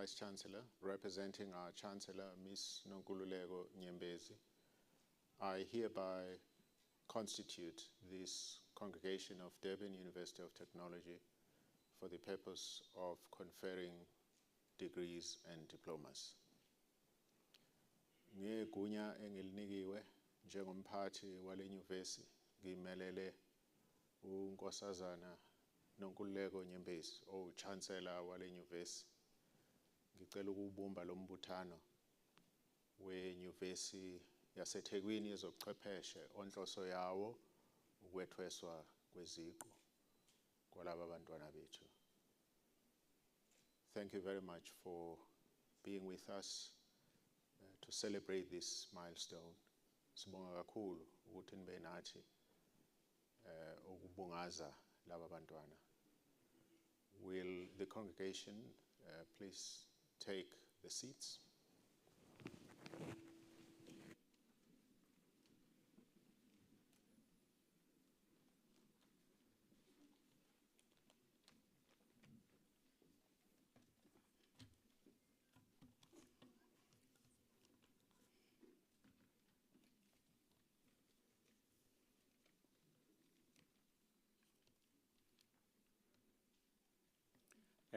Vice-Chancellor, representing our Chancellor, Ms. Nonkululeko Nyembezi, I hereby constitute this congregation of Durban University of Technology for the purpose of conferring degrees and diplomas. Ngegunya engilinikiwe njengomphathi wale nyuvesi ngimelele uNkosazana Nonkululeko Nyembezi, Chancellor wale nyuvesi. Ngicela ukubumba lo mbuthano wenyuvesi yaseThekwini yezobuchwepheshe onhloso yawo ukwethweswa kweziqu kwalaba bantwana bethu. Thank you very much for being with us to celebrate this milestone. Sibonga kakhulu ukuthi nibe nathi ukubungaza laba bantwana. Will the congregation please take the seats?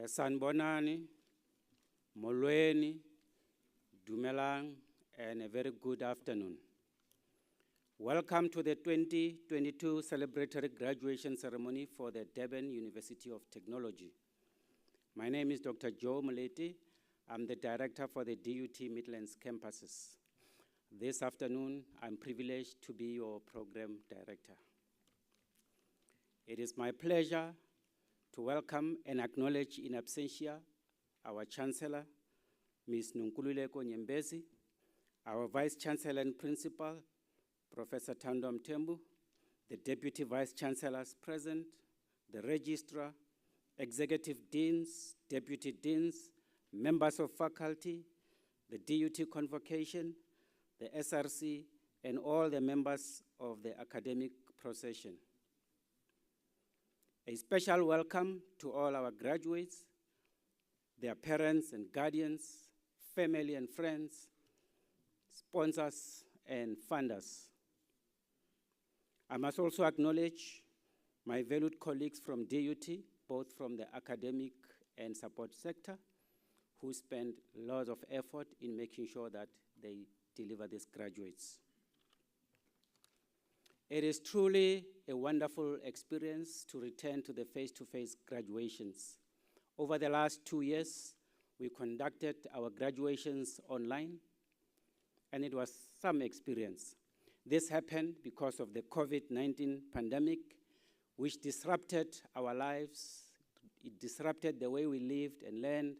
Sanbonani, Molweni, Dumelang, and a very good afternoon. Welcome to the 2022 celebratory graduation ceremony for the Durban University of Technology. My name is Dr. Joe Moleti. I'm the director for the DUT Midlands campuses. This afternoon, I'm privileged to be your program director. It is my pleasure to welcome and acknowledge in absentia our Chancellor, Ms. Nonkululeko Nyembezi, our Vice Chancellor and Principal, Professor Thando Mthembu, the Deputy Vice Chancellors present, the Registrar, Executive Deans, Deputy Deans, members of faculty, the DUT Convocation, the SRC, and all the members of the academic procession. A special welcome to all our graduates, their parents and guardians, family and friends, sponsors and funders. I must also acknowledge my valued colleagues from DUT, both from the academic and support sector, who spend lots of effort in making sure that they deliver these graduates. It is truly a wonderful experience to return to the face-to-face graduations. Over the last 2 years, we conducted our graduations online, and it was some experience. This happened because of the COVID-19 pandemic, which disrupted our lives. It disrupted the way we lived and learned,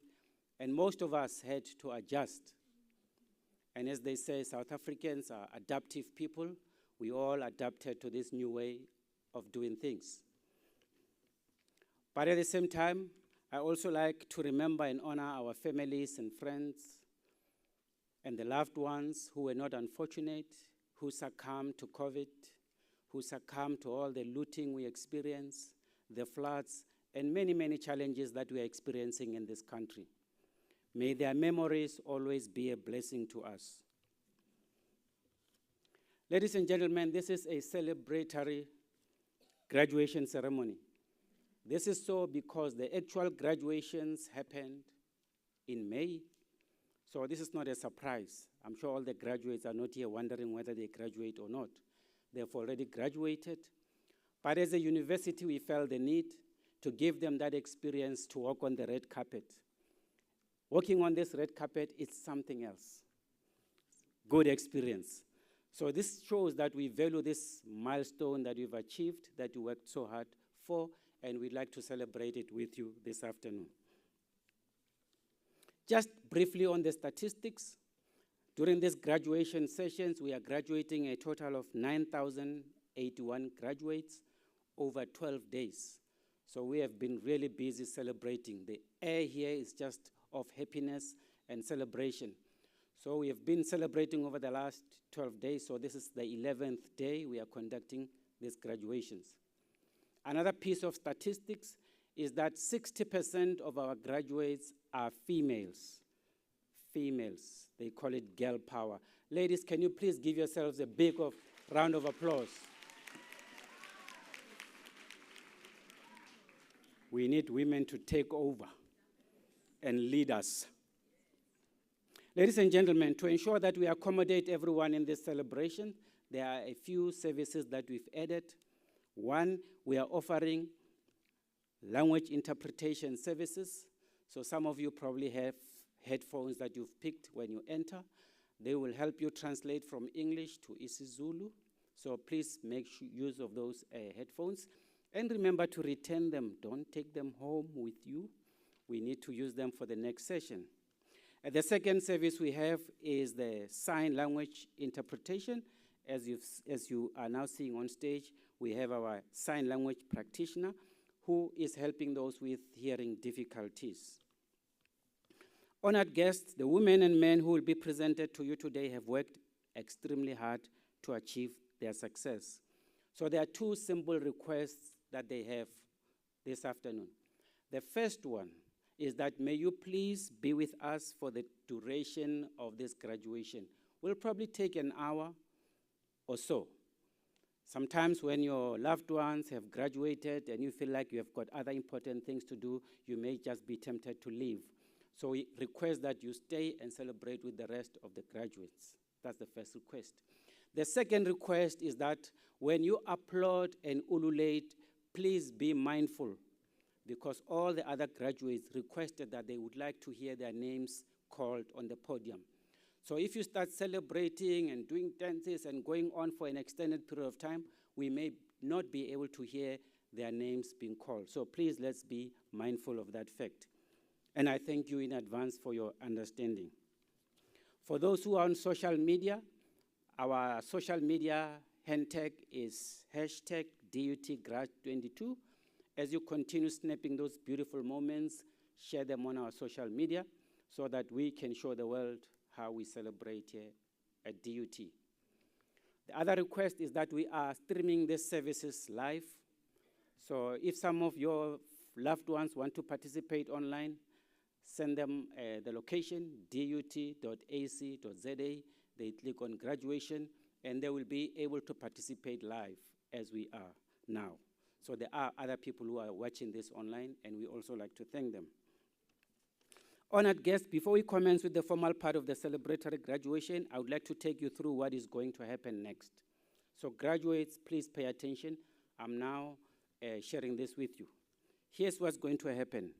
and most of us had to adjust. And as they say, South Africans are adaptive people. We all adapted to this new way of doing things. But at the same time, I also like to remember and honor our families and friends and the loved ones who were not unfortunate, who succumbed to COVID, who succumbed to all the looting we experienced, the floods, and many, many challenges that we are experiencing in this country. May their memories always be a blessing to us. Ladies and gentlemen, this is a celebratory graduation ceremony. This is so because the actual graduations happened in May, so this is not a surprise. I'm sure all the graduates are not here wondering whether they graduate or not. They've already graduated, but as a university, we felt the need to give them that experience to walk on the red carpet. Walking on this red carpet is something else. Good experience. So this shows that we value this milestone that we've achieved, that you worked so hard for, and we'd like to celebrate it with you this afternoon. Just briefly on the statistics, during these graduation sessions, we are graduating a total of 9,081 graduates over 12 days. So we have been really busy celebrating. The air here is just of happiness and celebration. So we have been celebrating over the last 12 days, so this is the 11th day we are conducting these graduations. Another piece of statistics is that 60% of our graduates are females. Females, they call it girl power. Ladies, can you please give yourselves a big round of applause? We need women to take over and lead us. Ladies and gentlemen, to ensure that we accommodate everyone in this celebration, there are a few services that we've added. One, we are offering language interpretation services. So some of you probably have headphones that you've picked when you enter. They will help you translate from English to isiZulu. So please make use of those headphones. And remember to return them. Don't take them home with you. We need to use them for the next session. The second service we have is the sign language interpretation. As you are now seeing on stage, we have our sign language practitioner who is helping those with hearing difficulties. Honored guests, the women and men who will be presented to you today have worked extremely hard to achieve their success. So there are two simple requests that they have this afternoon. The first one is that may you please be with us for the duration of this graduation. We'll probably take an hour or so. Sometimes when your loved ones have graduated and you feel like you have got other important things to do, you may just be tempted to leave. So we request that you stay and celebrate with the rest of the graduates. That's the first request. The second request is that when you applaud and ululate, please be mindful, because all the other graduates requested that they would like to hear their names called on the podium. So if you start celebrating and doing dances and going on for an extended period of time, we may not be able to hear their names being called. So please, let's be mindful of that fact. And I thank you in advance for your understanding. For those who are on social media, our social media hashtag is #DUTGrad22. As you continue snapping those beautiful moments, share them on our social media so that we can show the world how we celebrate here at DUT. The other request is that we are streaming these services live. So if some of your loved ones want to participate online, send them the location, dut.ac.za. They click on graduation, and they will be able to participate live as we are now. So there are other people who are watching this online, and we also like to thank them. Honored guests, before we commence with the formal part of the celebratory graduation, I would like to take you through what is going to happen next. So graduates, please pay attention. I'm now sharing this with you. Here's what's going to happen.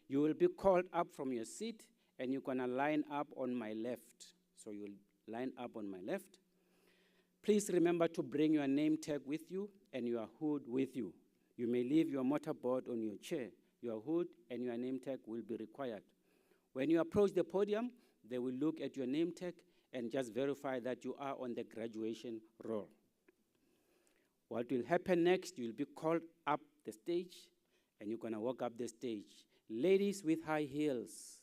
You will be called up from your seat, and you're going to line up on my left. So you'll line up on my left. Please remember to bring your name tag with you and your hood with you. You may leave your mortarboard on your chair. Your hood and your name tag will be required. When you approach the podium, they will look at your name tag and just verify that you are on the graduation roll. What will happen next, you'll be called up the stage, and you're going to walk up the stage. Ladies with high heels.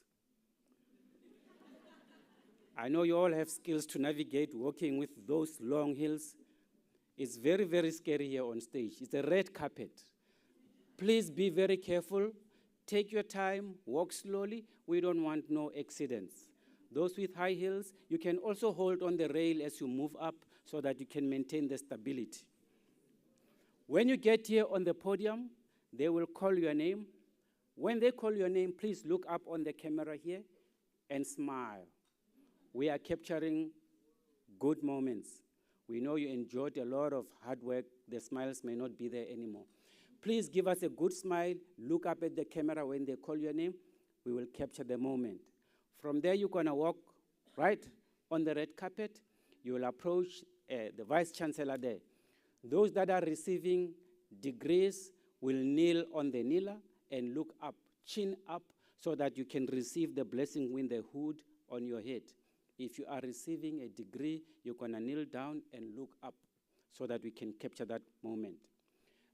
I know you all have skills to navigate walking with those long heels. It's very, very scary here on stage. It's a red carpet. Please be very careful. Take your time, walk slowly. We don't want no accidents. Those with high heels, you can also hold on the rail as you move up so that you can maintain the stability. When you get here on the podium, they will call your name. When they call your name, please look up on the camera here and smile. We are capturing good moments. We know you enjoyed a lot of hard work. The smiles may not be there anymore. Please give us a good smile. Look up at the camera when they call your name. We will capture the moment. From there, you're going to walk right on the red carpet. You will approach the Vice Chancellor there. Those that are receiving degrees will kneel on the kneeler and look up, chin up, so that you can receive the blessing with the hood on your head. If you are receiving a degree, you're going to kneel down and look up so that we can capture that moment.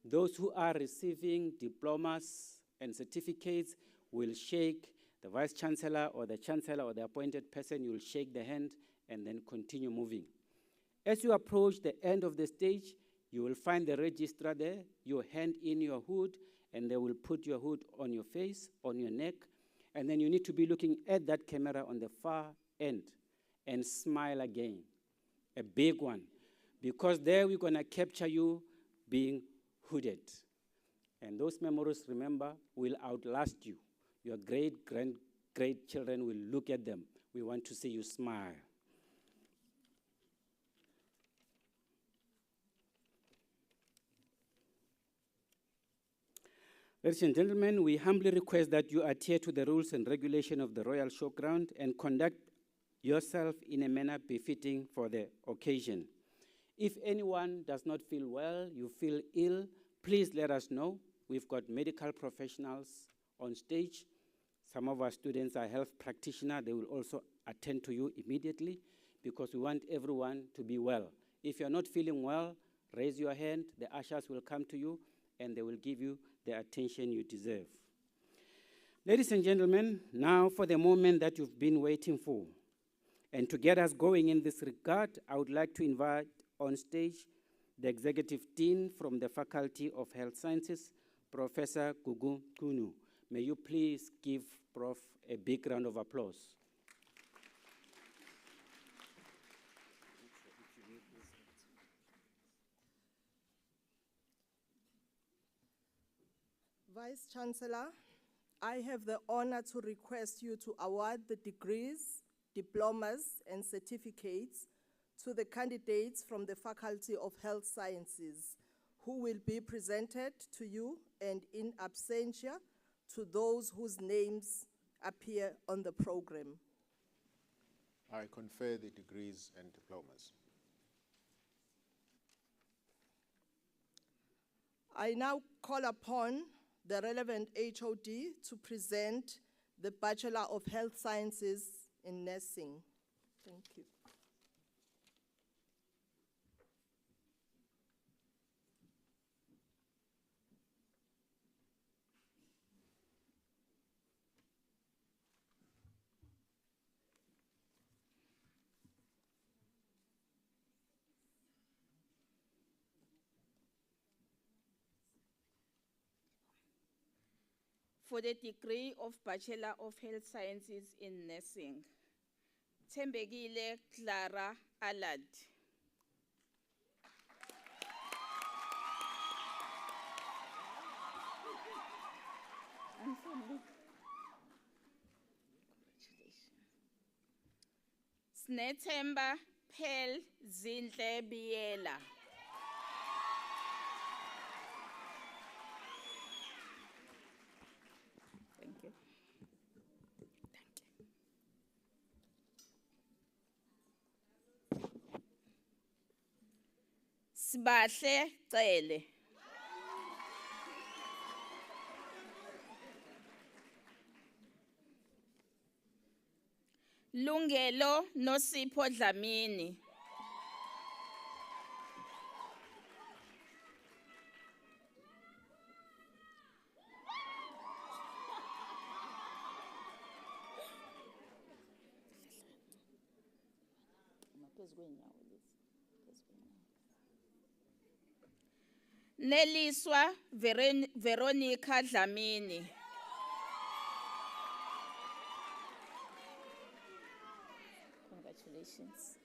Those who are receiving diplomas and certificates will shake the Vice Chancellor or the Chancellor or the appointed person. You will shake the hand and then continue moving. As you approach the end of the stage, you will find the registrar there. You hand in your hood, and they will put your hood on your face, on your neck, and then you need to be looking at that camera on the far end and smile again, a big one, because there we're going to capture you being hooded. And those memories, remember, will outlast you. Your great-grandchildren will look at them. We want to see you smile. Ladies and gentlemen, we humbly request that you adhere to the rules and regulations of the Royal Showground and conduct yourself in a manner befitting for the occasion. If anyone does not feel well, you feel ill, please let us know. We've got medical professionals on stage. Some of our students are health practitioners. They will also attend to you immediately because we want everyone to be well. If you're not feeling well, raise your hand. The ushers will come to you and they will give you the attention you deserve. Ladies and gentlemen, now for the moment that you've been waiting for. And to get us going in this regard, I would like to invite on stage the Executive Dean from the Faculty of Health Sciences, Professor Gugu Kunu. May you please give Prof a big round of applause. Vice Chancellor, I have the honor to request you to award the degrees, diplomas, and certificates to the candidates from the Faculty of Health Sciences, who will be presented to you and in absentia to those whose names appear on the program. I confer the degrees and diplomas. I now call upon the relevant HOD to present the Bachelor of Health Sciences in Nursing. Thank you. For the degree of Bachelor of Health Sciences in Nursing, Tembegile Clara Alad. Snetemba Pel Zintle Biela. Sibahle Cele. Lungelo Nosipho Dlamini. Neliswa Veronica Dlamini. Congratulations.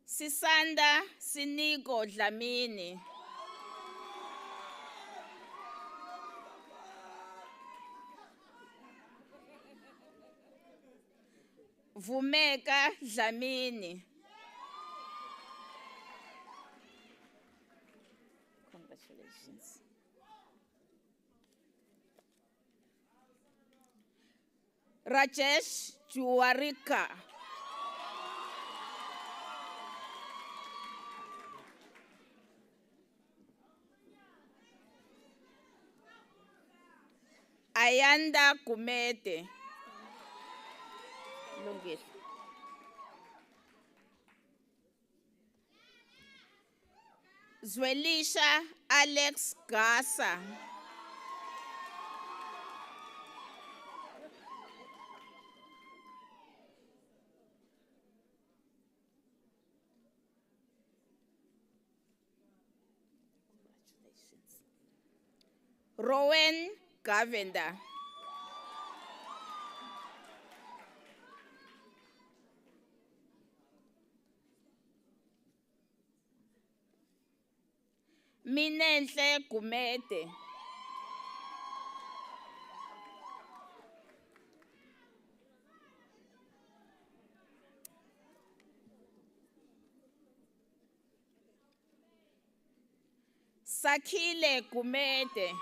Sisanda Sinigo Dlamini. Vumeka Dlamini. Congratulations. Rajesh Juwarika. Ayanda Kumete. Lungile. Zwelisha Alex Gasa. Congratulations. Rowan Govender. Minenhle Gumede. Sakhile Gumede.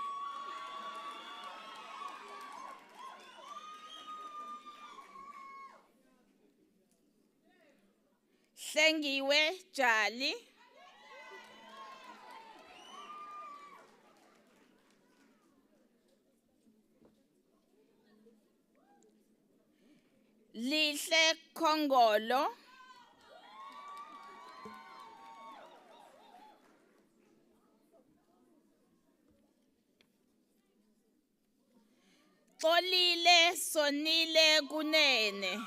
Hlengiwe Jali. Lihle Kongolo. Xolile Sonile Kunene.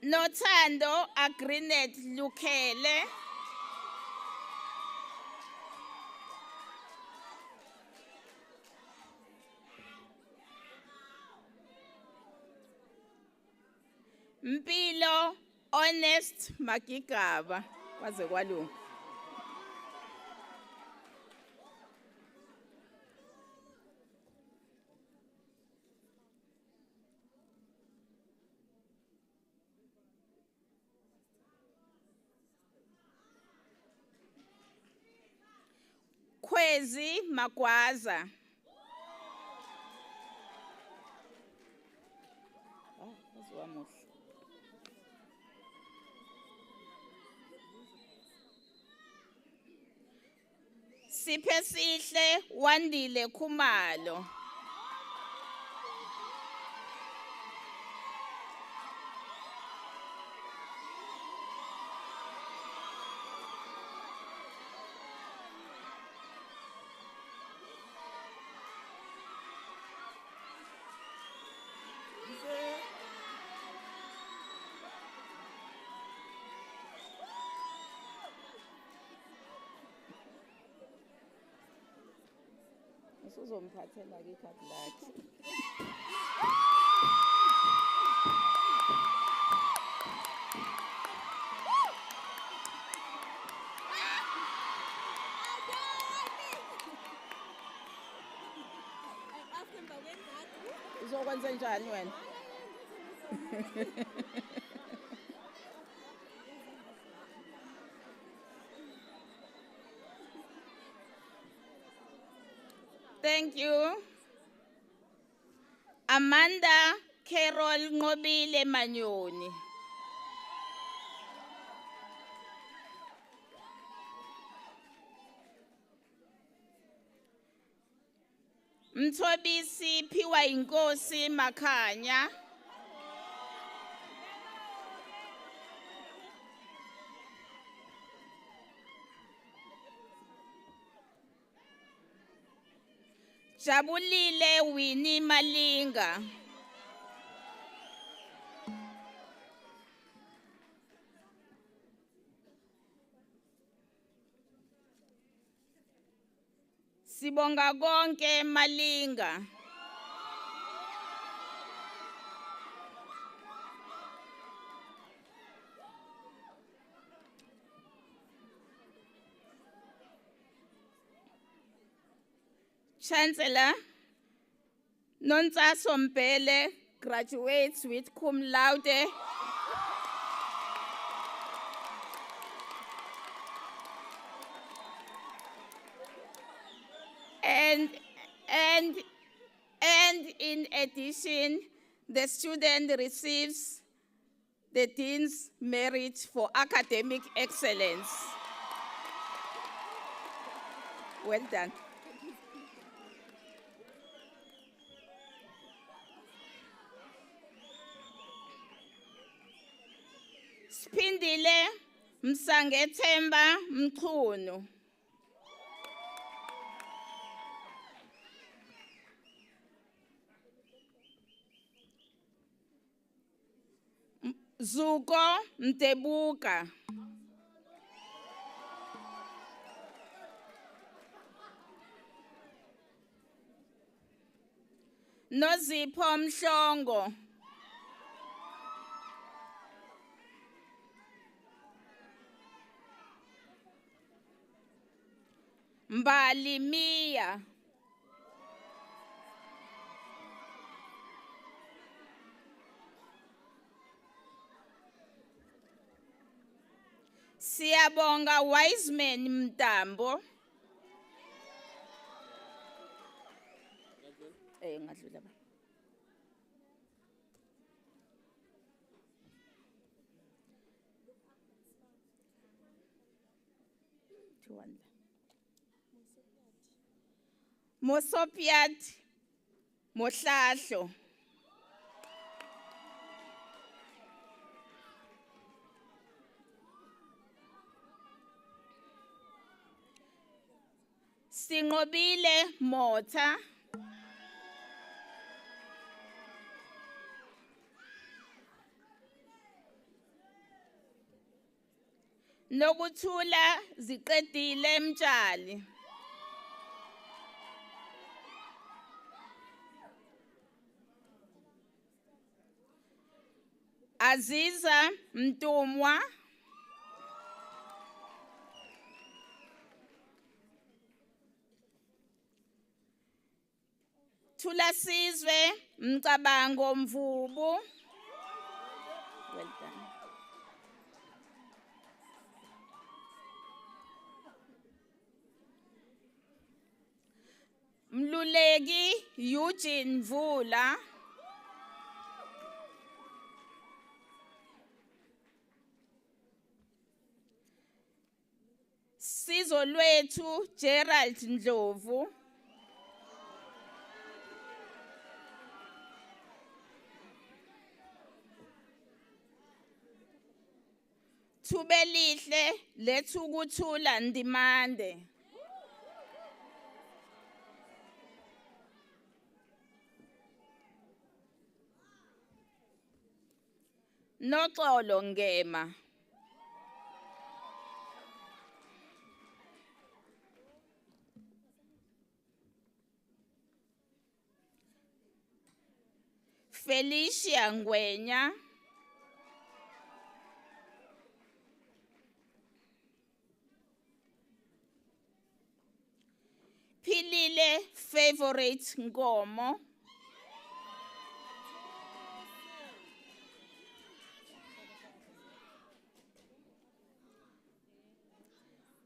Nothando Agrinet Lukele. Mpilo Honest Magigaba. Waze kwalunga. Kwezi Magwaza. Siphe sihle Wandile Khumalo. Uzomphathela ke ikhadi lakhe. Uzokwenza njani wena? Thank you. Amanda Carol Ngobile Manyoni. Mthobisi Phiwa Inkosi Makhanya. Jabulile Winnie Malinga. Sibonga konke Malinga. Chancellor Nonsaso Mpele graduates with cum laude. And in addition, the student receives the Dean's Merit for Academic Excellence. Well done. Spindile Msangethemba Mkhunu. Zuko Mtebuka. Nozipho Mhlongo. Mbali Mia. Siyabonga Wiseman Mtambo. Ngadlula ba. Mosopiat Mohlahlo. Sinqobile Motha. Nokuthula Ziqedile Mtshali. Aziza Mtumwa. Thulasizwe Mcabango Mvubu. Well done. Mluleki Eugene Vula. Sizo lwethu Gerald Ndlovu. Thubelihle Lethukuthula Ndimande. Noxolo Ngema. Felicia Ngwenya. Philile Favorite Ngomo.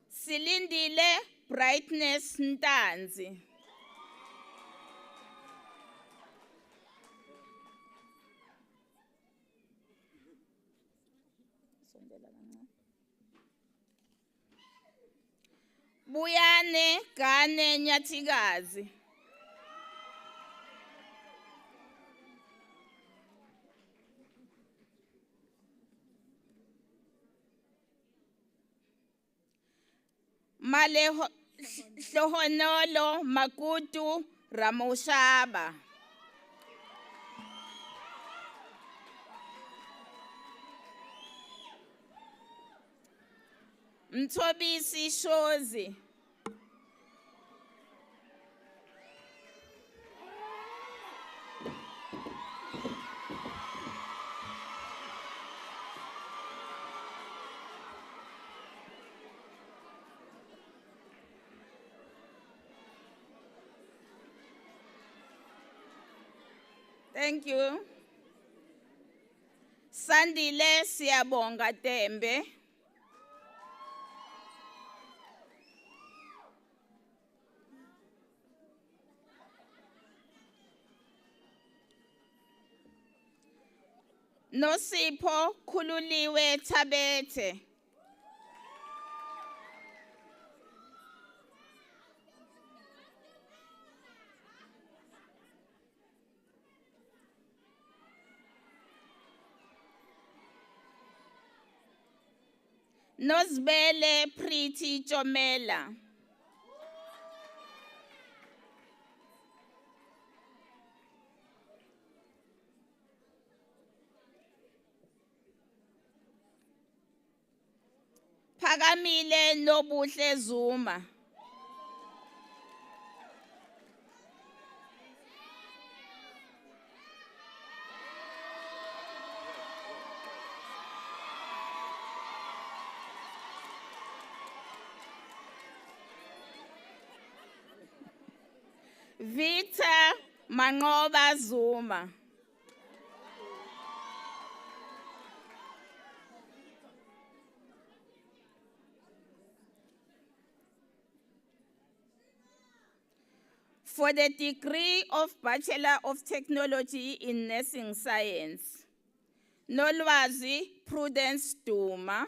Silindile Brightness Ntanzi. Buyane Gane Nyathikazi. Maleho Hlohonolo Makutu Ramoshaba. Mthobisi Shozi. Thank you. Sandile Siyabonga Tembe. Nosipho Khululiwe Thabethe. Nozbele Pretty Chomela. Phakamile Nobuhle Zuma. Victor Manqoba Zuma. For the degree of Bachelor of Technology in Nursing Science, Nolwazi Prudence Duma.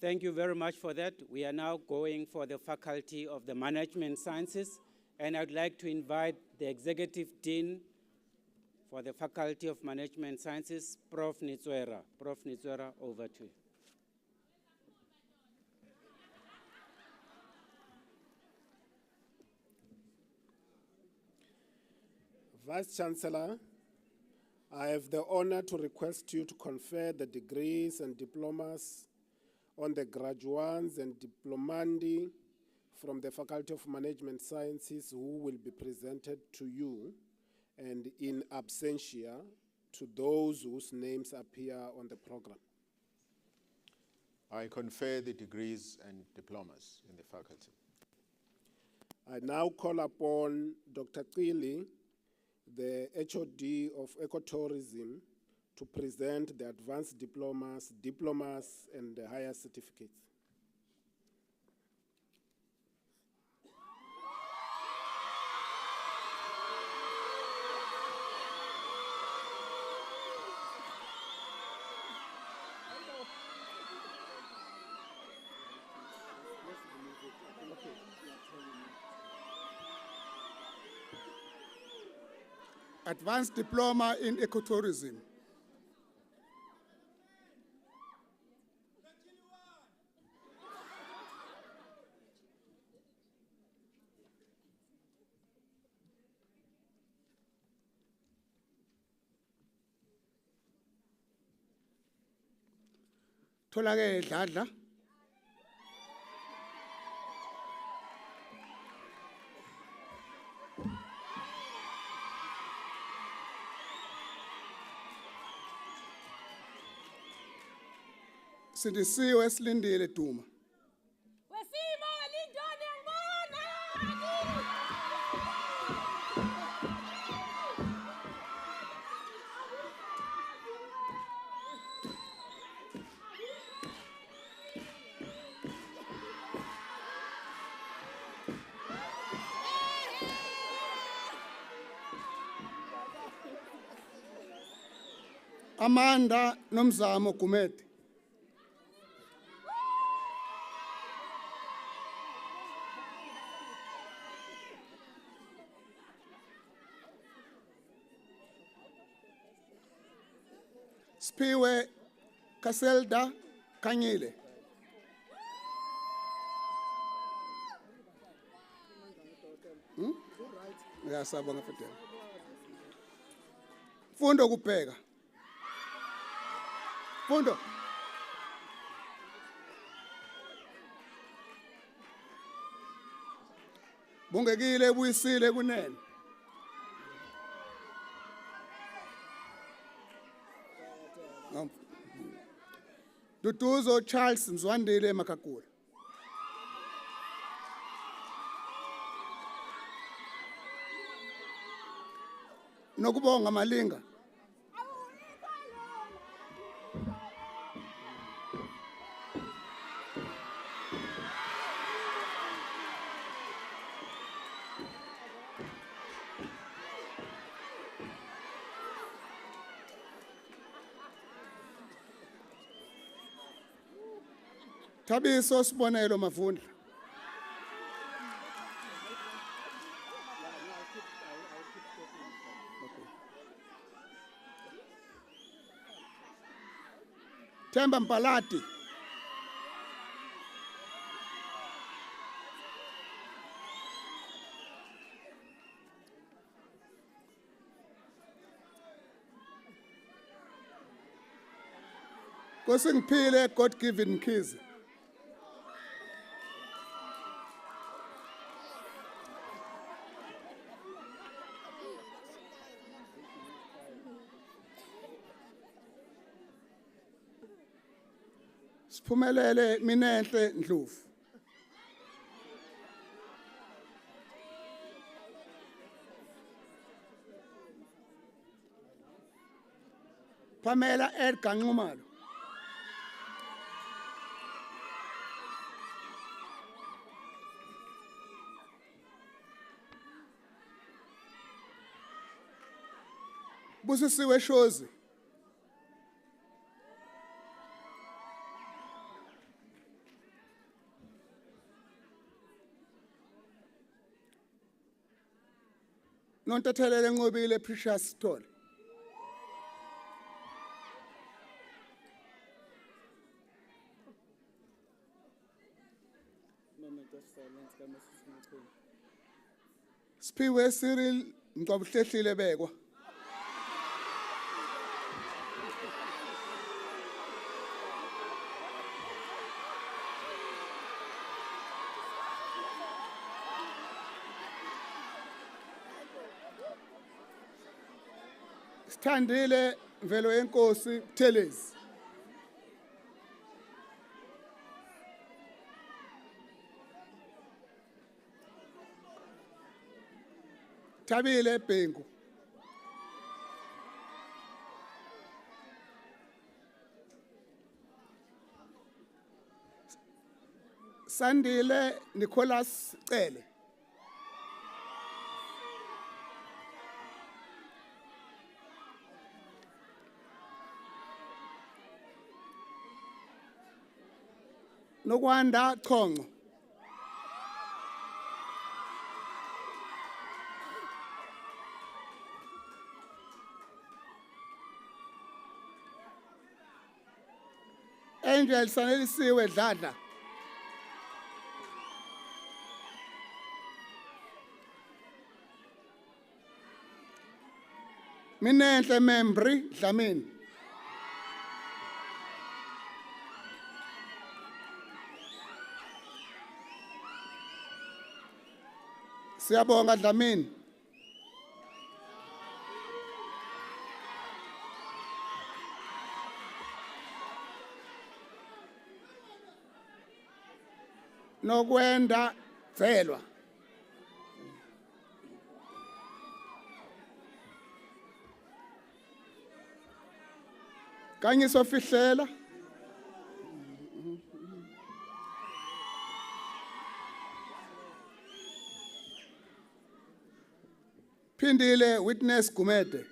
Thank you very much for that. We are now going for the Faculty of the Management Sciences, and I'd like to invite the Executive Dean for the Faculty of Management Sciences, Prof. Nitswera. Prof. Nitswera, over to you. Vice Chancellor, I have the honor to request you to confer the degrees and diplomas on the graduands and diplomandi from the Faculty of Management Sciences who will be presented to you, and in absentia to those whose names appear on the program. I confer the degrees and diplomas in the faculty. I now call upon Dr. Qili, the HOD of Ecotourism, to present the advanced diplomas, and the higher certificates. Advanced Diploma in Ecotourism. Tholake Dladla. Sindisiwe Silindile Duma. Amanda Nomzamo Kumete. Spiwe Kaselda Kanyile. Ngiyasabonga mfethu. Fundo kupheka. Fundo. Bongekile buyisile kunene. Duduzo Charles Mzwandile Makakula. Nokubonga Malinga. Thabiso Sibonelo Mavundla. Themba Mpalati. Kosingiphile God-given keys. Siphumelele Minenhle Ndlovu. Pamela Edgar Nxumalo. Busisiwe Shozi. Nontathelele Nqobile Precious Thole. Siphiwe Cyril Ngcwabuhlehlile Bekwa. Sithandile Mvelo Yenkosi Buthelezi. Thabile Bhengu. Sandile Nicholas Cele. Nokwanda Chongco. Angel Sanelisiwe Dladla. Minenhle Membri Dlamini. Siyabonga Dlamini. Nokwenda Velwa. Kanye Sofihlela. Phindile Witness Gumede.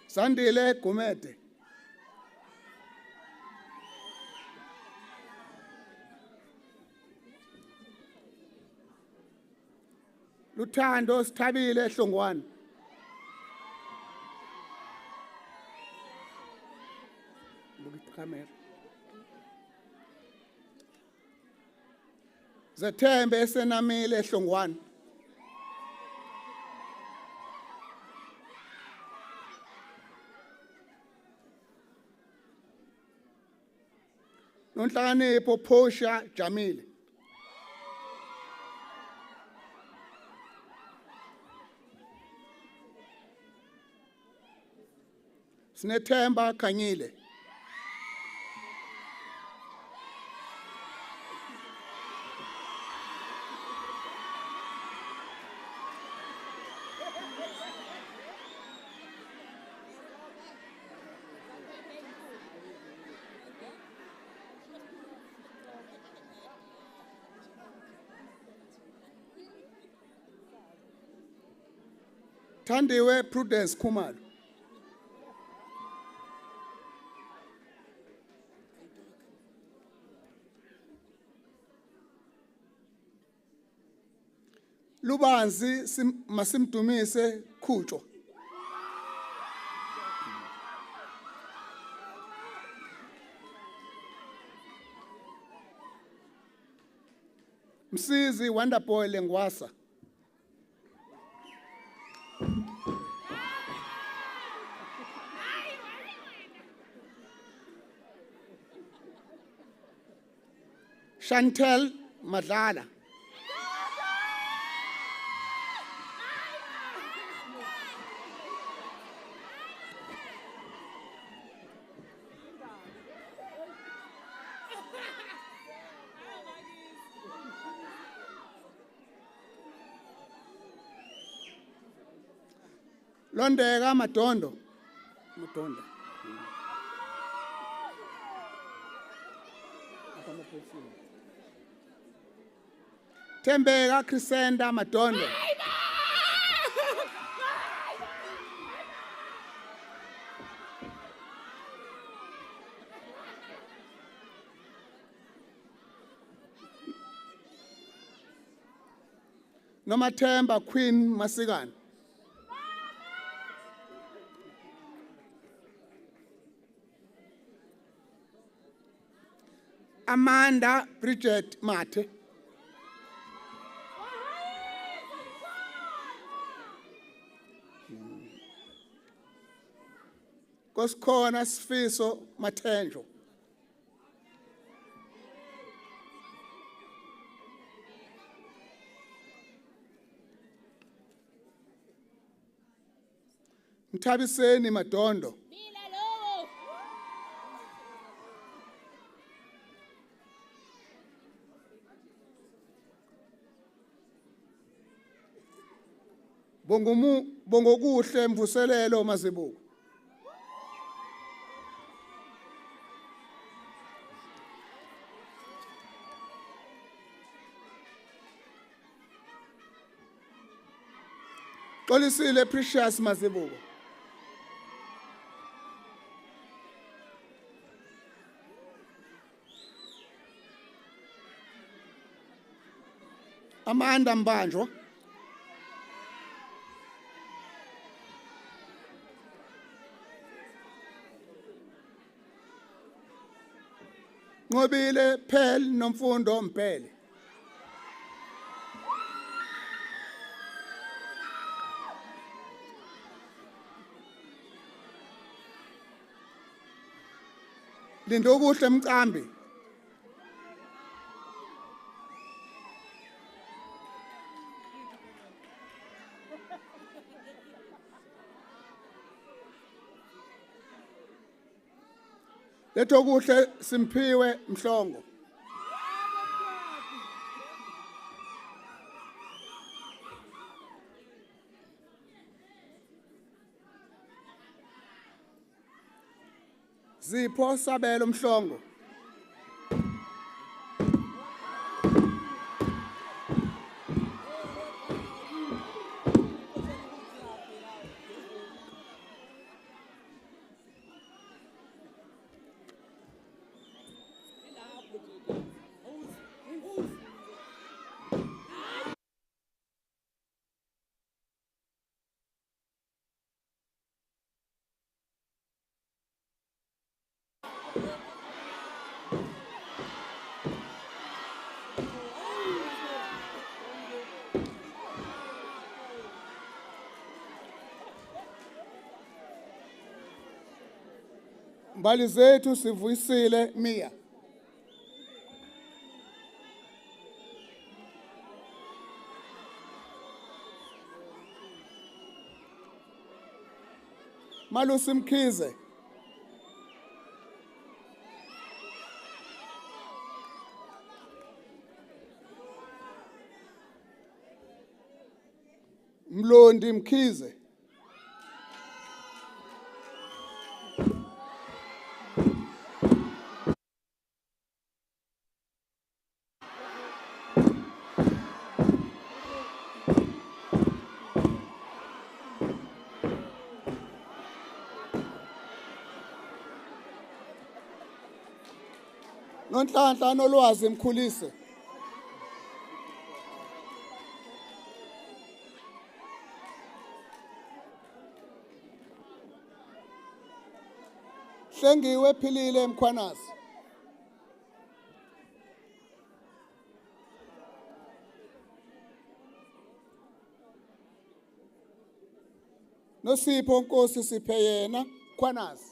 Sandile Gumede. Luthando Sithabile Hlongwane. Zethembe Senamile Hlongwane. Nonhlakanipho Phosha Jamile. Sinethemba Khanyile. Thandiwe Prudence Khumalo. lubanzi masimdumise Khutshwa. Msizi Wonderboy Lengwasa. Chantel Madlala. Londeka Madondo. Madondo. Tembeka Crisenda Madondo. Nomathemba Queen Masikane. Amanda Bridget Mate. Kosikhona Sifiso Mathenjo. Mthabiseni Madondo. Bongokuhle Mvuselelo Mazibuko. Xolisile Precious Mazibuko. Amanda Mbanjwa. Ngobile Phel Nomfundo Mpele. Lindokuhle Mcambi. Lethokuhle Simphiwe Mhlongo. Zipho Sabelo Mhlongo. Mbali zethu Sivuyisile Mia. Malusi Mkhize. Mlondi Mkhize. Nonhlanhla Nolwazi Mkhulise. Hlengiwe Philile Mkhwanazi. Nosipho Nkosi siphe yena Mkhwanazi.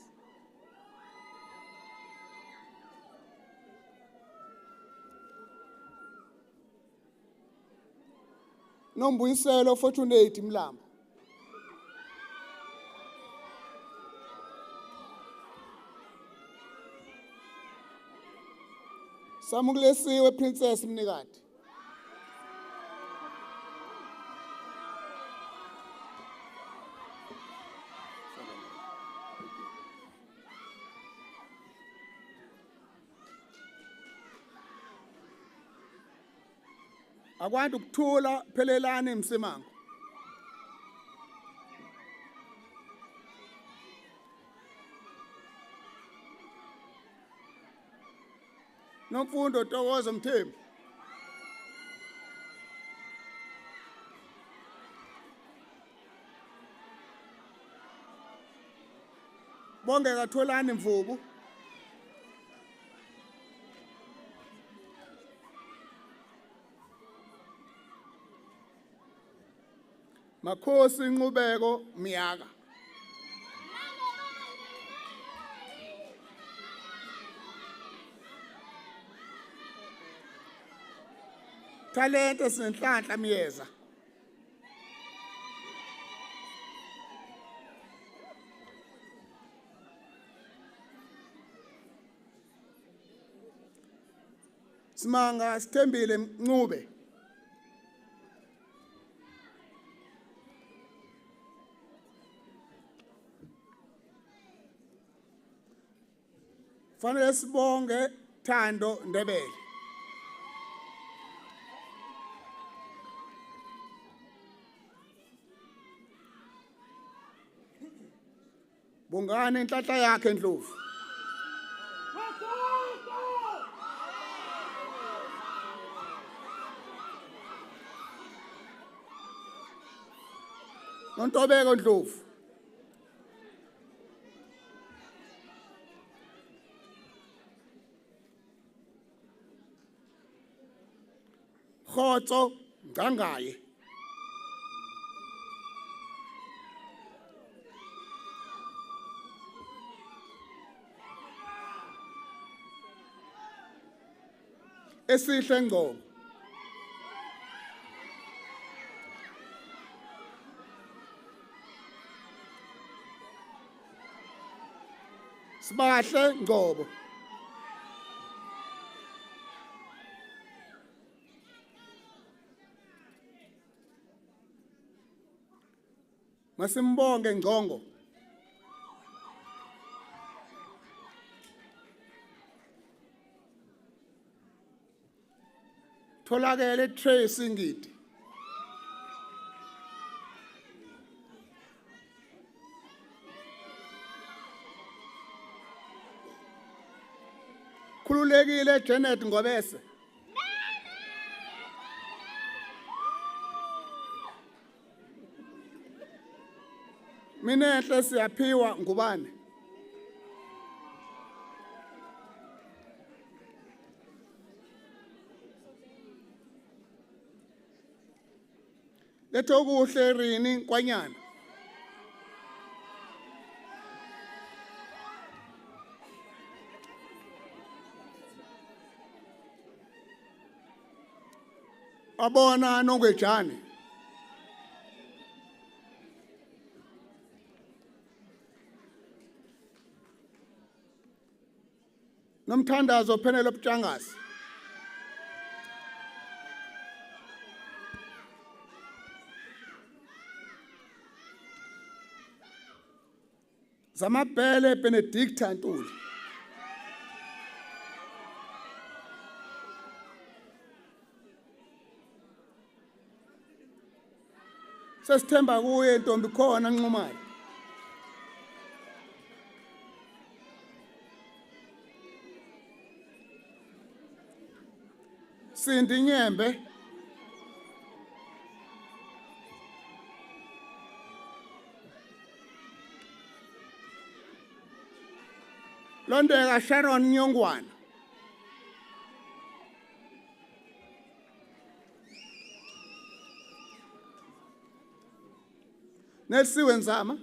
Nombuyiselo Fortunate Mlambo. Samulesiwe Princess Mnikati. Akwantu ukuthula phelelani emsemango. Nomfundo Tokozo Mthembu. Bonke katholani Mvubu. Makhosi Nqubeko Miyaka. Talente Senhlanhla Miyeza. Simanga Sithembile Ncube. Fanele sibonge Thando Ndebele. Bongani inhlanhla yakhe Ndlovu. Nontobeko Ndlovu. Khotso Ngangaye. Esihle Ngcobo. Sibahle Ngcobo. Masimbonge Ngcongo. Tholakele Tracy Ngidi. Khululekile Janet Ngobese. Minehle Siyaphiwa Ngubane. Lethokuhle Rini Nkwanyana. Abona Nongwejane. Nomthandazo Penelope Tshangasi. Zamabhele Benedicta Ntuli. Sesithemba kuye Ntombi khona Nxumayo. Sindi Nyembe. Londeka Sharon Nyongwana. Nelsiwe Nzama.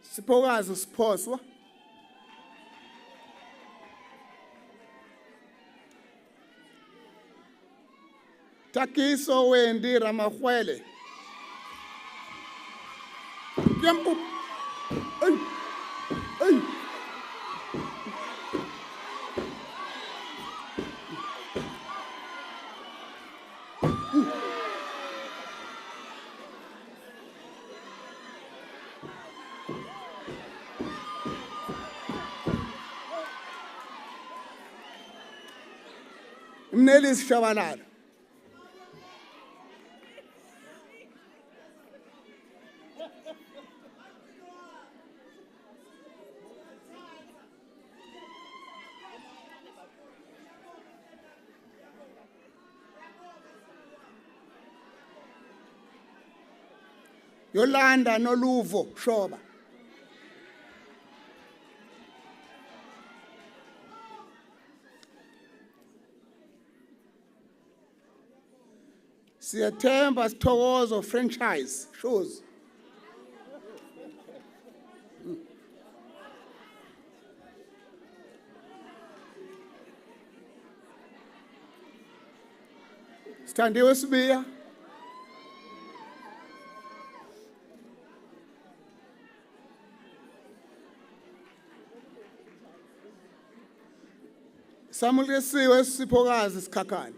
Siphokazi Siphoswa. Takiso Wendi Ramahwele. Yampu. Ay. Ay. Mnelis Shabalala. Yolanda Noluvo Shoba. Siyathemba Sithokozo franchise shows. Standiwe Sibiya. Samulesiwe Siphokazi Sikhakhane.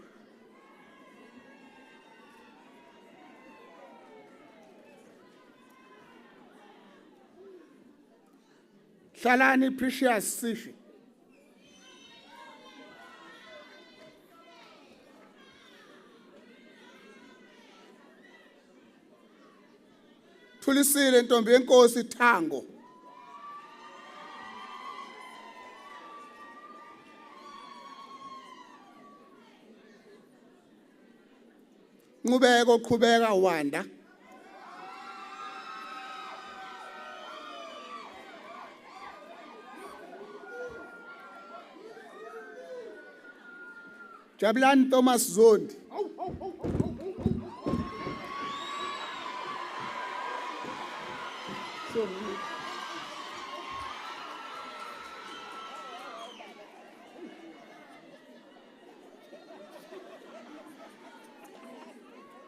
Hlalani Precious Sishi. Thulisile Ntombi yeNkosi Thango. Ngubeko Qhubeka Wanda. Jabulani Thomas Zondi.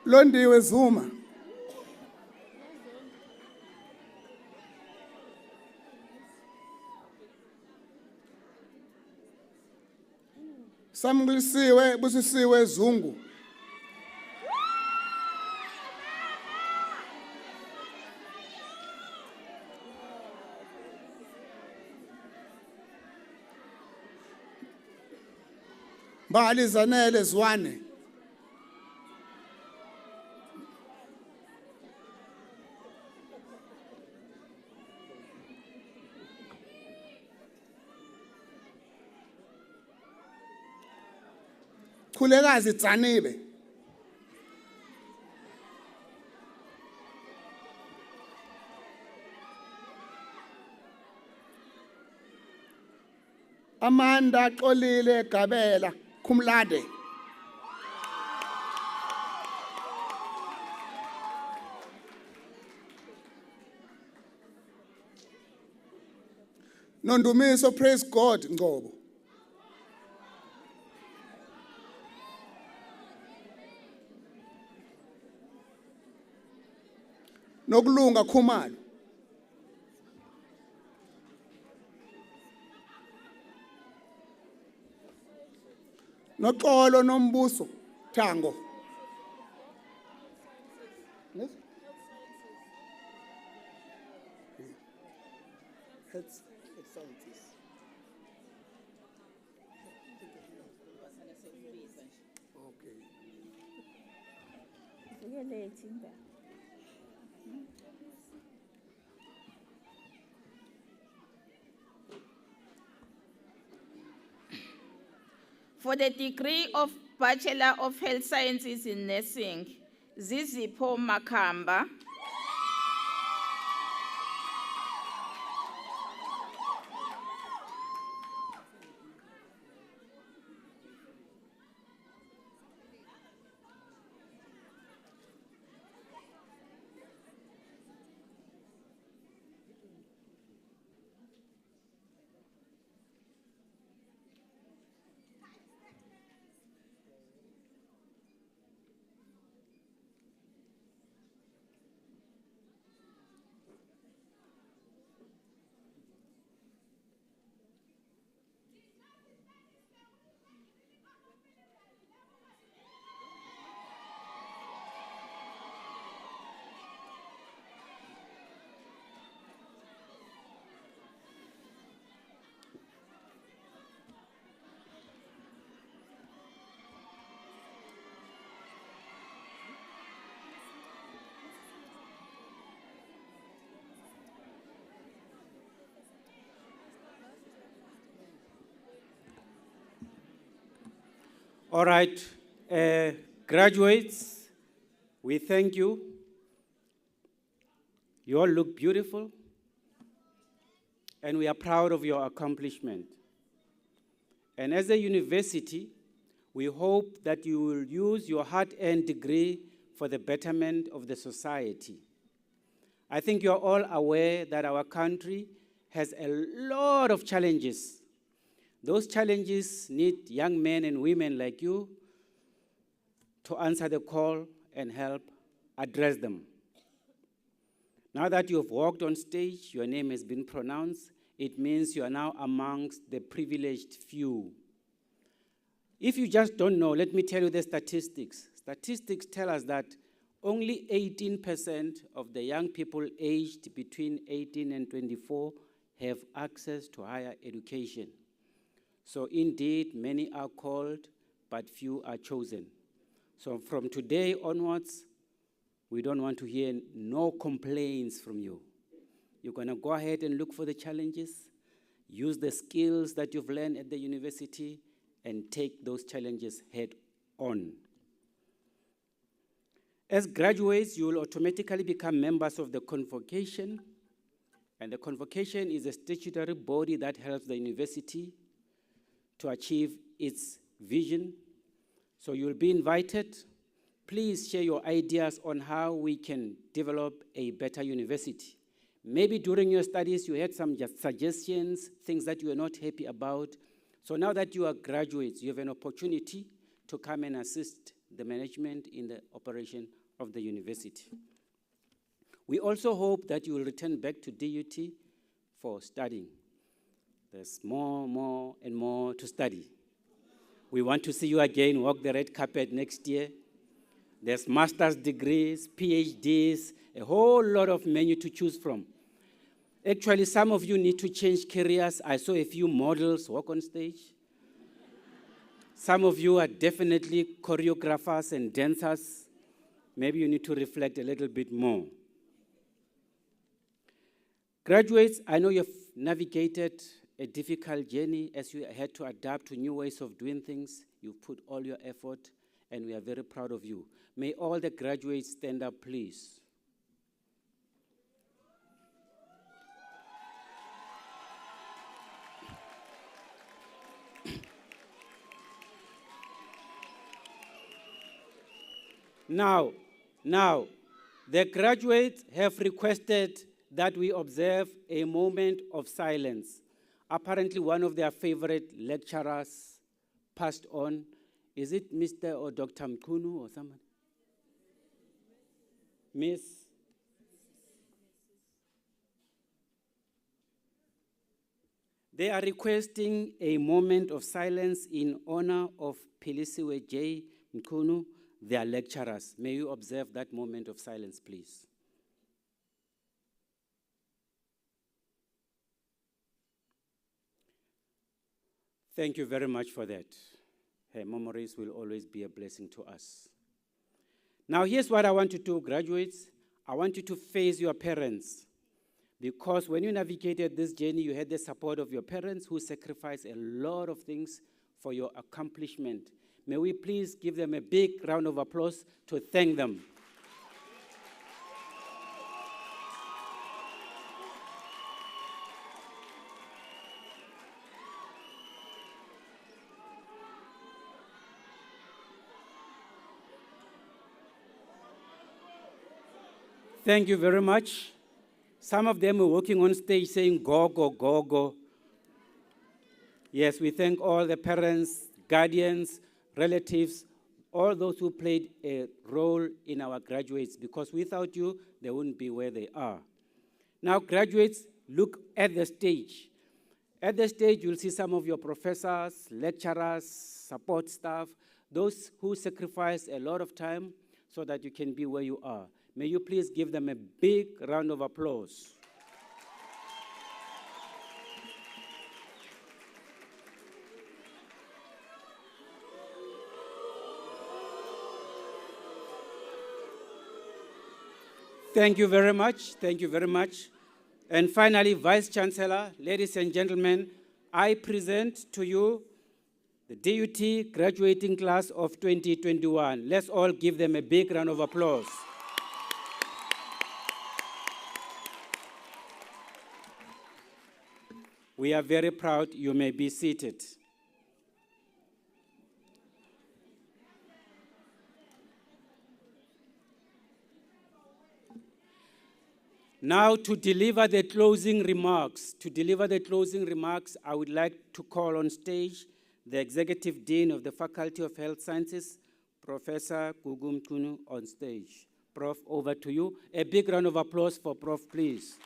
Londiwe Zuma. Samulisiwe Busisiwe Zungu. Mbali Zanele Zwane. Khulekazi Dzanibe. Amanda Xolile Gabela Khumlade. Nondumiso Praise God Ngobo. Nokulunga Khumalo. Noxolo Nombuso Thango. Yes? Head scientist. Okay. For the degree of Bachelor of Health Sciences in Nursing, Zizipho Makamba. All right, graduates, we thank you. You all look beautiful, and we are proud of your accomplishment. And as a university, we hope that you will use your hard-earned degree for the betterment of the society. I think you're all aware that our country has a lot of challenges. Those challenges need young men and women like you to answer the call and help address them. Now that you have walked on stage, your name has been pronounced, it means you are now amongst the privileged few. If you just don't know, let me tell you the statistics. Statistics tell us that only 18% of the young people aged between 18 and 24 have access to higher education. So indeed, many are called, but few are chosen. So from today onwards, we don't want to hear no complaints from you. You're going to go ahead and look for the challenges, use the skills that you've learned at the university, and take those challenges head on. As graduates, you will automatically become members of the convocation, and the convocation is a statutory body that helps the university to achieve its vision. So you'll be invited. Please share your ideas on how we can develop a better university. Maybe during your studies you had some suggestions, things that you were not happy about. So now that you are graduates, you have an opportunity to come and assist the management in the operation of the university. We also hope that you will return back to DUT for studying. There's more and more to study. We want to see you again walk the red carpet next year. There's master's degrees, PhDs, a whole lot of menu to choose from. Actually, some of you need to change careers. I saw a few models walk on stage. Some of you are definitely choreographers and dancers. Maybe you need to reflect a little bit more. Graduates, I know you've navigated a difficult journey as you had to adapt to new ways of doing things. You've put all your effort, and we are very proud of you. May all the graduates stand up, please. Now, the graduates have requested that we observe a moment of silence. Apparently, one of their favorite lecturers passed on. Is it Mr. or Dr. Mkunu or someone? Miss? They are requesting a moment of silence in honor of Philisiwe J. Mkunu, their lecturers. May you observe that moment of silence, please. Thank you very much for that. Her memories will always be a blessing to us. Now, here's what I want you to do, graduates. I want you to face your parents, because when you navigated this journey, you had the support of your parents who sacrificed a lot of things for your accomplishment. May we please give them a big round of applause to thank them. Thank you very much. Some of them were walking on stage saying, go, go, go, go. Yes, we thank all the parents, guardians, relatives, all those who played a role in our graduates, because without you, they wouldn't be where they are. Now, graduates, look at the stage. At the stage, you'll see some of your professors, lecturers, support staff, those who sacrifice a lot of time so that you can be where you are. May you please give them a big round of applause. Thank you very much. Thank you very much. And finally, Vice Chancellor, ladies and gentlemen, I present to you the DUT graduating class of 2021. Let's all give them a big round of applause. We are very proud. You may be seated. Now, to deliver the closing remarks, I would like to call on stage the Executive Dean of the Faculty of Health Sciences, Professor Gugu Mchunu, on stage. Prof, over to you. A big round of applause for Prof, please.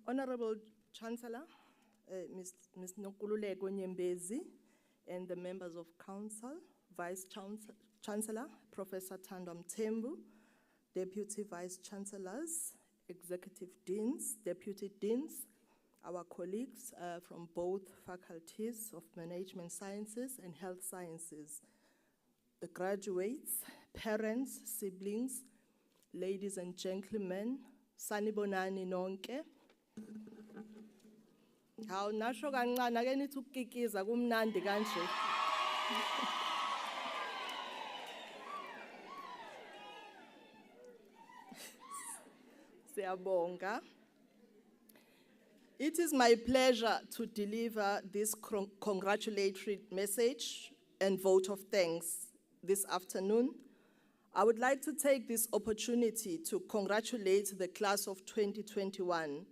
Honorable Chancellor, Ms. Nkululeko Nyembezi, and the members of Council, Vice Chancellor, Professor Thandwa Mthembu, Deputy Vice Chancellors, Executive Deans, Deputy Deans, our colleagues from both faculties of Management Sciences and Health Sciences, the graduates, parents, siblings, ladies and gentlemen, sanibonani nonke. Hawu nasho kancane ake nithi ukukikiza kumnandi kanje. Siyabonga. It is my pleasure to deliver this congratulatory message and vote of thanks this afternoon. I would like to take this opportunity to congratulate the class of 2021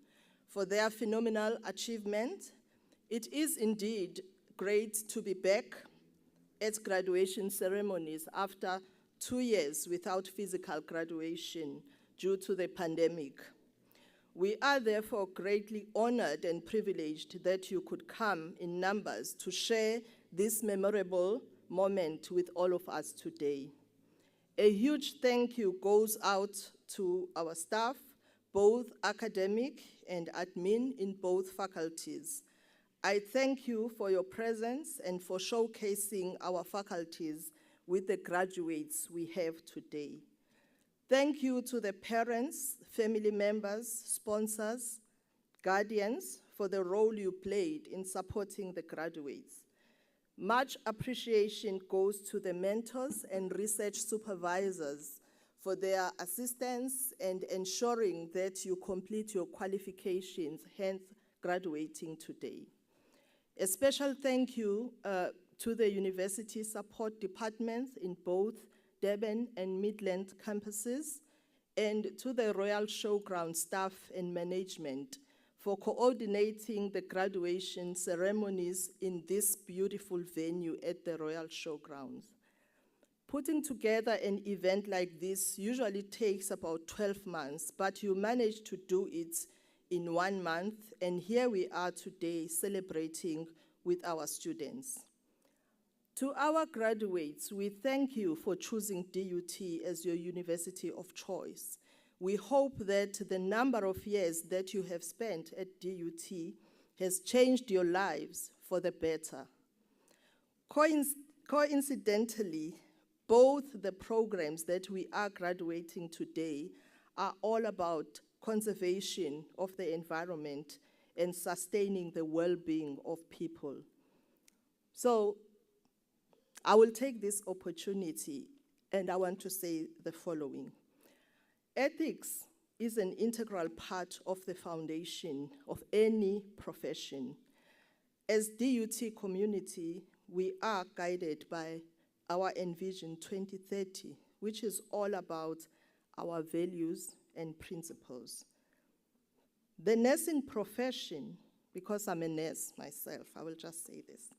for their phenomenal achievement. It is indeed great to be back at graduation ceremonies after 2 years without physical graduation due to the pandemic. We are therefore greatly honored and privileged that you could come in numbers to share this memorable moment with all of us today. A huge thank you goes out to our staff, both academic and admin in both faculties. I thank you for your presence and for showcasing our faculties with the graduates we have today. Thank you to the parents, family members, sponsors, guardians for the role you played in supporting the graduates. Much appreciation goes to the mentors and research supervisors for their assistance and ensuring that you complete your qualifications, hence graduating today. A special thank you to the university support departments in both Durban and Midlands campuses, and to the Royal Showground staff and management for coordinating the graduation ceremonies in this beautiful venue at the Royal Showgrounds. Putting together an event like this usually takes about 12 months, but you managed to do it in 1 month, and here we are today celebrating with our students. To our graduates, we thank you for choosing DUT as your university of choice. We hope that the number of years that you have spent at DUT has changed your lives for the better. Coincidentally, both the programs that we are graduating today are all about conservation of the environment and sustaining the well-being of people. So I will take this opportunity and I want to say the following. Ethics is an integral part of the foundation of any profession. As DUT community, we are guided by our Envision 2030, which is all about our values and principles. The nursing profession, because I'm a nurse myself, I will just say this.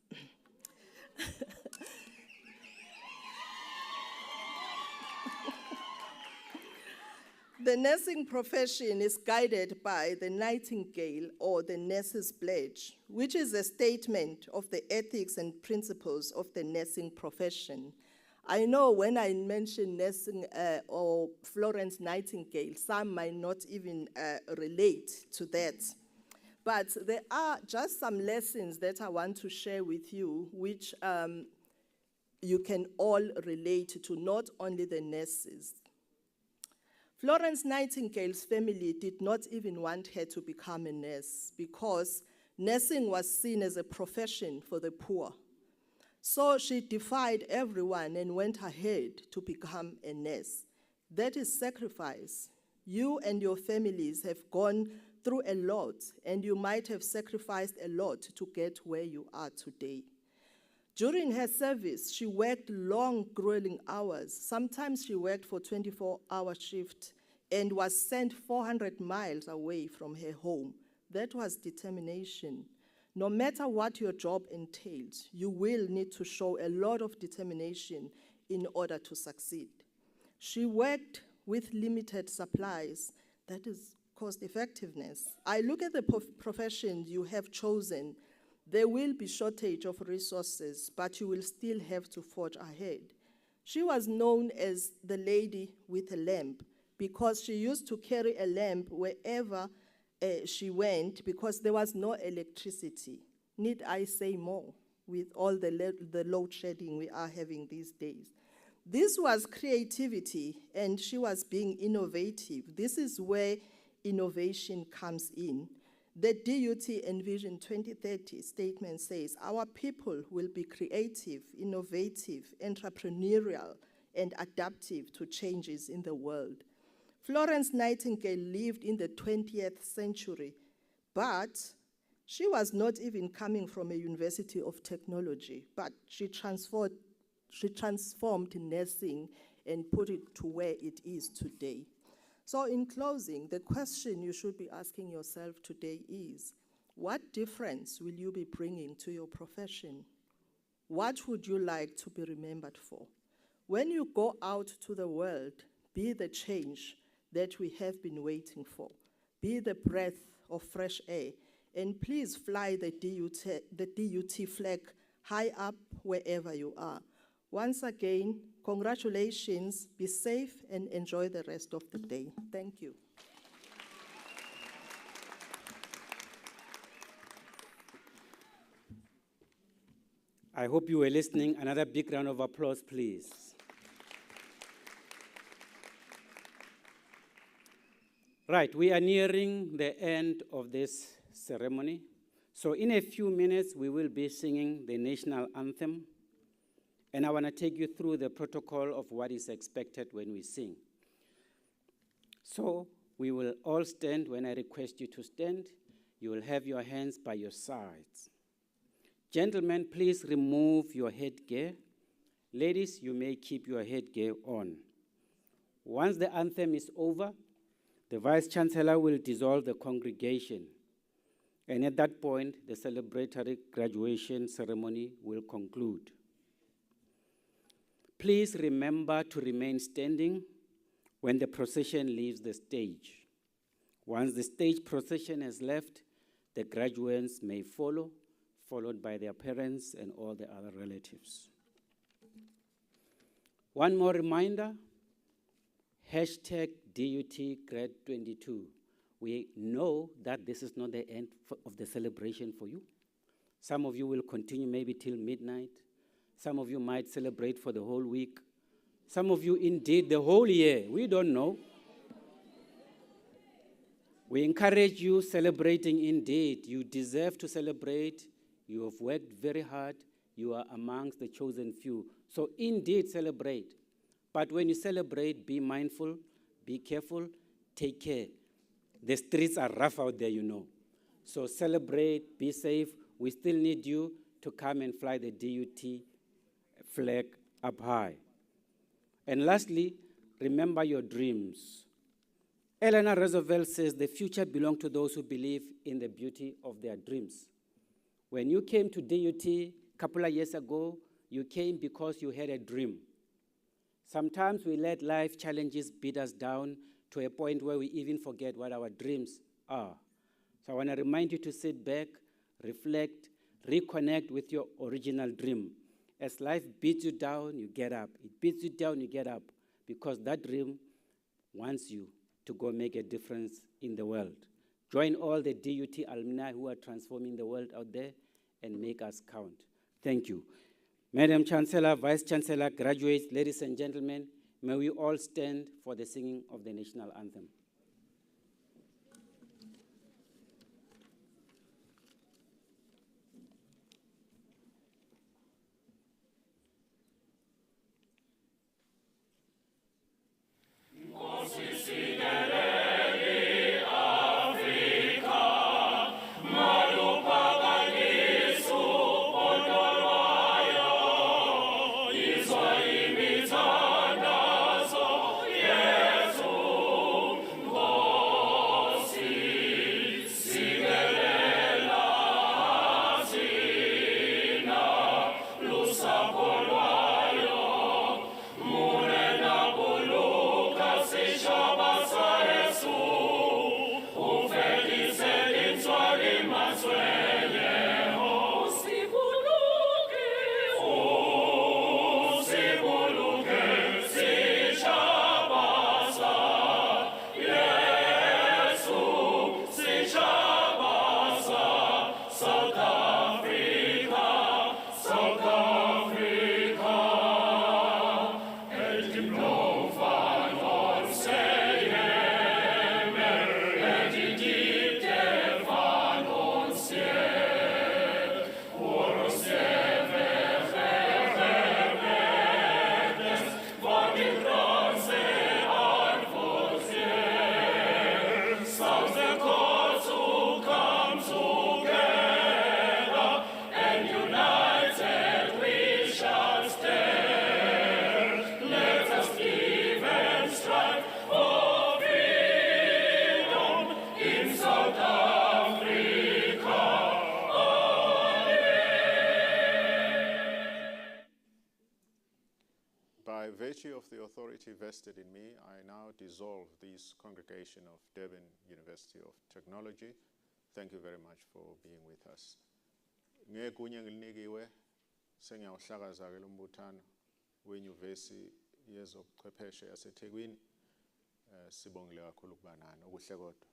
The nursing profession is guided by the Nightingale or the Nurse's Pledge, which is a statement of the ethics and principles of the nursing profession. I know when I mention nursing or Florence Nightingale, some might not even relate to that. But there are just some lessons that I want to share with you, which you can all relate to, not only the nurses. Florence Nightingale's family did not even want her to become a nurse because nursing was seen as a profession for the poor. So she defied everyone and went ahead to become a nurse. That is sacrifice. You and your families have gone through a lot, and you might have sacrificed a lot to get where you are today. During her service, she worked long, grueling hours. Sometimes she worked for 24-hour shift and was sent 400 miles away from her home. That was determination. No matter what your job entails, you will need to show a lot of determination in order to succeed. She worked with limited supplies. That is cost effectiveness. I look at the professions you have chosen. There will be shortage of resources, but you will still have to forge ahead. She was known as the lady with a lamp because she used to carry a lamp wherever she went because there was no electricity. Need I say more with all the load shedding we are having these days? This was creativity, and she was being innovative. This is where innovation comes in. The DUT Envision 2030 statement says, our people will be creative, innovative, entrepreneurial, and adaptive to changes in the world. Florence Nightingale lived in the 20th century, but she was not even coming from a university of technology, but she transformed nursing and put it to where it is today. So in closing, the question you should be asking yourself today is, what difference will you be bringing to your profession? What would you like to be remembered for? When you go out to the world, be the change that we have been waiting for. Be the breath of fresh air, and please fly the DUT flag high up wherever you are. Once again, congratulations, be safe, and enjoy the rest of the day. Thank you. I hope you were listening. Another big round of applause, please. Right, we are nearing the end of this ceremony. So in a few minutes, we will be singing the National Anthem. And I want to take you through the protocol of what is expected when we sing. So we will all stand when I request you to stand. You will have your hands by your sides. Gentlemen, please remove your headgear. Ladies, you may keep your headgear on. Once the anthem is over, the Vice-Chancellor will dissolve the congregation. And at that point, the celebratory graduation ceremony will conclude. Please remember to remain standing when the procession leaves the stage. Once the stage procession has left, the graduates may follow, followed by their parents and all the other relatives. One more reminder, #DUTGrad22. We know that this is not the end of the celebration for you. Some of you will continue maybe till midnight. Some of you might celebrate for the whole week. Some of you, indeed, the whole year. We don't know. We encourage you celebrating indeed. You deserve to celebrate. You have worked very hard. You are amongst the chosen few. So indeed, celebrate. But when you celebrate, be mindful, be careful, take care. The streets are rough out there, you know. So celebrate, be safe. We still need you to come and fly the DUT flag up high. And lastly, remember your dreams. Eleanor Roosevelt says the future belongs to those who believe in the beauty of their dreams. When you came to DUT a couple of years ago, you came because you had a dream. Sometimes we let life challenges beat us down to a point where we even forget what our dreams are. So I want to remind you to sit back, reflect, reconnect with your original dream. As life beats you down, you get up. It beats you down, you get up, because that dream wants you to go make a difference in the world. Join all the DUT alumni who are transforming the world out there and make us count. Thank you. Madam Chancellor, Vice Chancellor, graduates, ladies and gentlemen, may we all stand for the singing of the National Anthem. By virtue of the authority vested in me, I now dissolve this congregation of Durban University of Technology. Thank you very much for being with us. Ngegunya ngilinikiwe sengiyawuhlakaza-ke lo mbuthano wenyuvesi yezobuchwepheshe yaseThekwini. Sibongile kakhulu ukuba nani, okuhle kodwa.